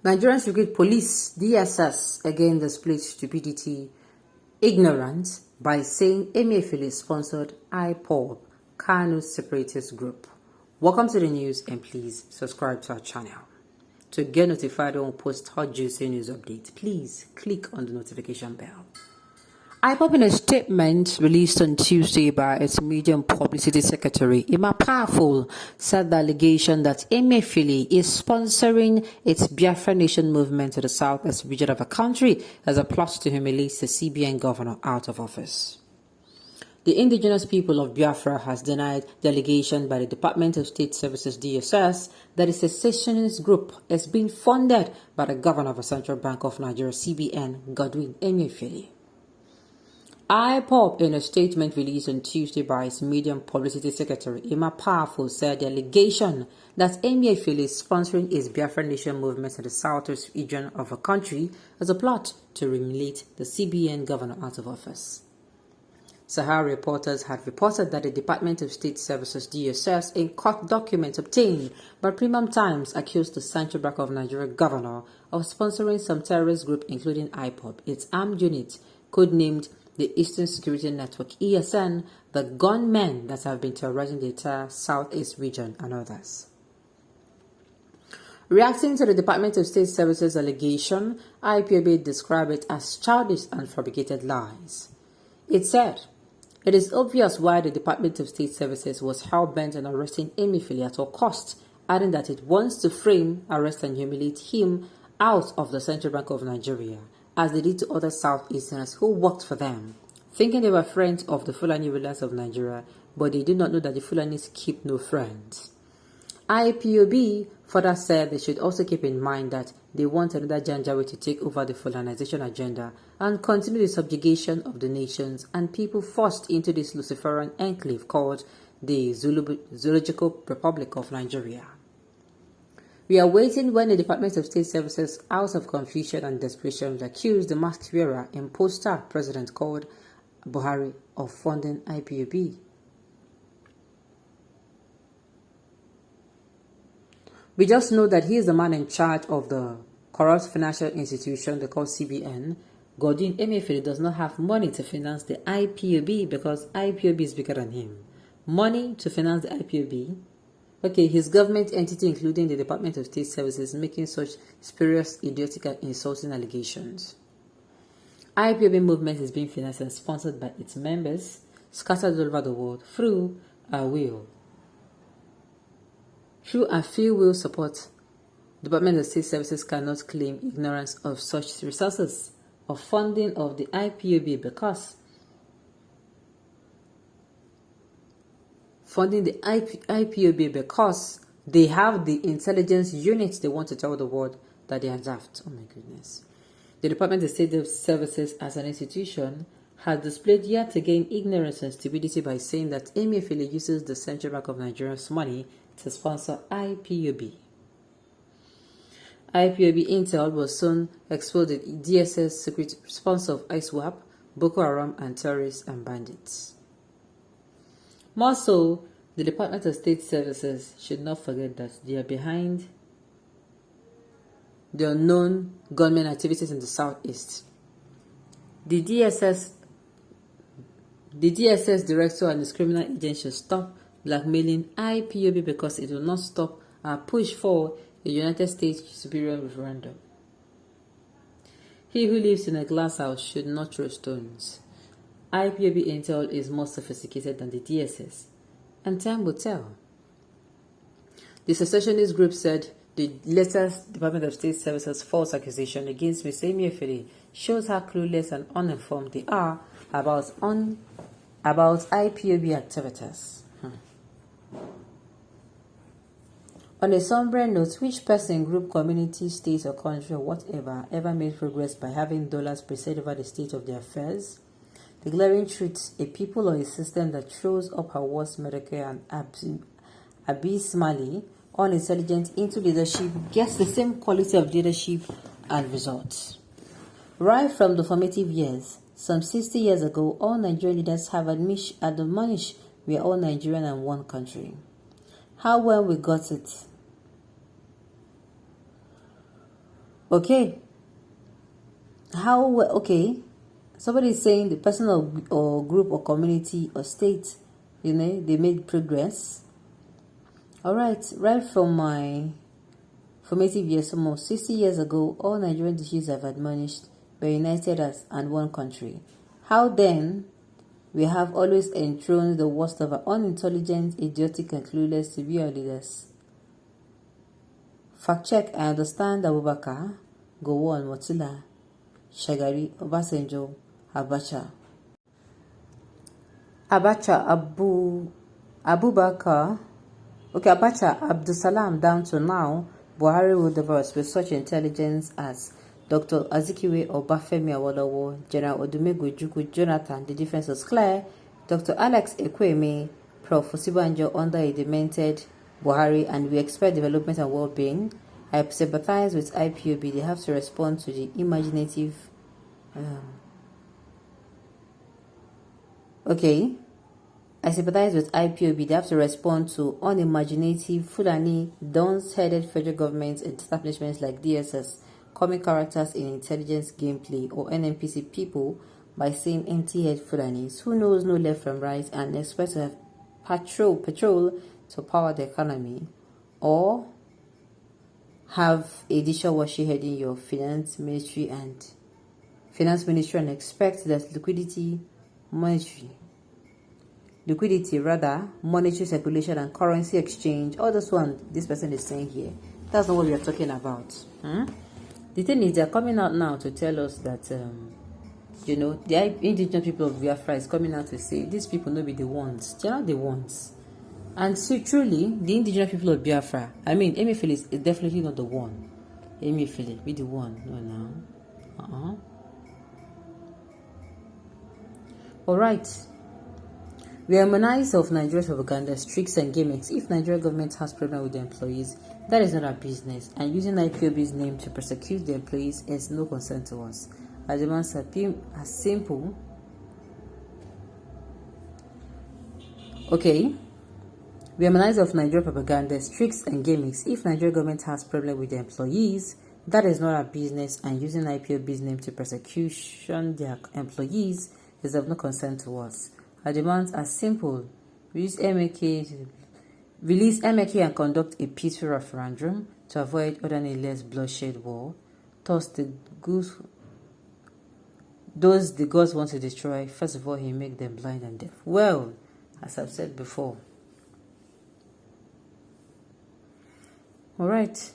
Nigerian Secret Police (DSS) again displayed stupidity, ignorance by saying Emefiele sponsored Ipob, Kanu's separatist group. Welcome to the news and please subscribe to our channel. To get notified when we post hot juicy news updates, please click on the notification bell. Ipob, in a statement released on Tuesday by its media and publicity secretary, Emefiele, said the allegation that Emefiele is sponsoring its Biafra Nation movement to the southwest region of the country as a plot to humiliate the CBN governor out of office. The indigenous people of Biafra has denied the allegation by the Department of State Services (DSS) that a secessionist group is being funded by the governor of the Central Bank of Nigeria (CBN), Godwin Emefiele. Ipob, in a statement released on Tuesday by its media and publicity secretary, Emefiele, said the allegation that Emefiele is sponsoring its Biafra Nation movement in the southwest region of the country as a plot to humiliate the CBN governor out of office. Sahara reporters had reported that the Department of State Services (DSS) in court documents obtained by Premium Times accused the Central Bank of Nigeria governor of sponsoring some terrorist group including Ipob, its armed unit, codenamed the Eastern Security Network (ESN), the gunmen that have been terrorizing the entire southeast region, and others. Reacting to the Department of State Services allegation, Ipob described it as childish and fabricated lies. It said, "It is obvious why the Department of State Services was hell-bent on arresting Emefiele at all costs," adding that it wants to frame, arrest and humiliate him out of the Central Bank of Nigeria, as they did to other Southeasterners who worked for them, thinking they were friends of the Fulani rulers of Nigeria, but they do not know that the Fulanis keep no friends. Ipob further said they should also keep in mind that they want another Janjaweed to take over the Fulanization agenda and continue the subjugation of the nations and people forced into this Luciferian enclave called the Zoological Republic of Nigeria. We are waiting when the Department of State Services, out of confusion and desperation, will accuse the mask wearer imposter president called Buhari of funding Ipob. We just know that he is the man in charge of the corrupt financial institution they call CBN. Godwin Emefiele does not have money to finance the Ipob because Ipob is bigger than him. Money to finance the Ipob? Okay, his government entity, including the Department of State Services, making such spurious, idiotic and insulting allegations. Ipob movement is being financed and sponsored by its members, scattered all over the world, through a few will support. The Department of State Services cannot claim ignorance of such resources of funding of the Ipob because they have the intelligence units they want to tell the world that they are daft. Oh my goodness. The Department of State Services as an institution has displayed yet again ignorance and stupidity by saying that Emefiele uses the Central Bank of Nigeria's money to sponsor Ipob. Ipob intel will soon expose the DSS secret sponsor of ISWAP, Boko Haram and terrorists and bandits. More so, the Department of State Services should not forget that they are behind the unknown gunmen activities in the southeast. The DSS director and his criminal agent should stop blackmailing Ipob because it will not stop our push for a United States superior referendum. He who lives in a glass house should not throw stones. Ipob intel is more sophisticated than the DSS, and time will tell. The secessionist group said the latest Department of State Services false accusation against Mr. Emefiele shows how clueless and uninformed they are about Ipob activities. On a somber note, which person, group, community, state, or country, or whatever, ever made progress by having dollars preside over the state of their affairs? The glaring truth, a people or a system that throws up her worst mediocre and abysmally unintelligent into leadership gets the same quality of leadership and results. Right from the formative years, some 60 years ago, all Nigerian leaders have admonished we are all Nigerian and one country. How well we got it. Okay. Okay. Somebody is saying the person or group or community or state, they made progress. All right. Right from my formative years, almost 60 years ago, all Nigerian dishes have admonished were united as and one country. How then we have always enthroned the worst of our unintelligent, idiotic, and clueless to be our leaders. Fact check, I understand Abubakar, Gowon, Motila, Shagari, Obasanjo, Abubakar, Abacha, Abdusalam down to now, Buhari ruled over us with such intelligence as Dr. Azikiwe Obafemi Awolowo, General Odumegwu Ojukwu Jonathan, the defense was clear, Dr. Alex Ekweme, Prof. Osibanjo under a demented Buhari, and we expect development and well-being. I sympathize with IPOB, they have to respond to the imaginative... I sympathize with IPOB, they have to respond to unimaginative Fulani dons-headed federal government establishments like DSS, comic characters in intelligence gameplay, or NNPC people by saying empty-head Fulanis who knows no left from right and expect to have patrol to power the economy, or have a dishwasher heading your finance ministry and expect that monetary circulation and currency exchange, all this one this person is saying here, that's not what we are talking about. The thing is, they're coming out now to tell us that the indigenous people of Biafra is coming out to say these people no be the ones, they're not the ones. And so truly, the indigenous people of Biafra, I mean, Emefiele is definitely not the one. Emefiele be the one, no. Alright. We harmonize of Nigeria's propaganda, tricks and gimmicks. If Nigerian government has problem with the employees, that is not our business. And using IPOB's name to persecute the employees is no concern to us. Our demands are simple. Okay. We harmonize of Nigerian propaganda, tricks and gimmicks. If Nigerian government has problem with the employees, that is not our business. And using IPOB's name to persecution their employees is of no concern to us. Our demands are simple. Release Emeka and conduct a peaceful referendum to avoid other needless bloodshed war. Thus, those the gods want to destroy, first of all, he make them blind and deaf. Well, as I've said before. Alright.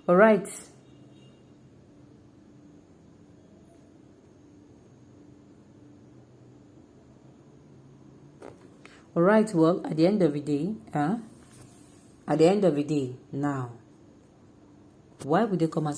Alright. Alright, well, at the end of the day, now, why would they come and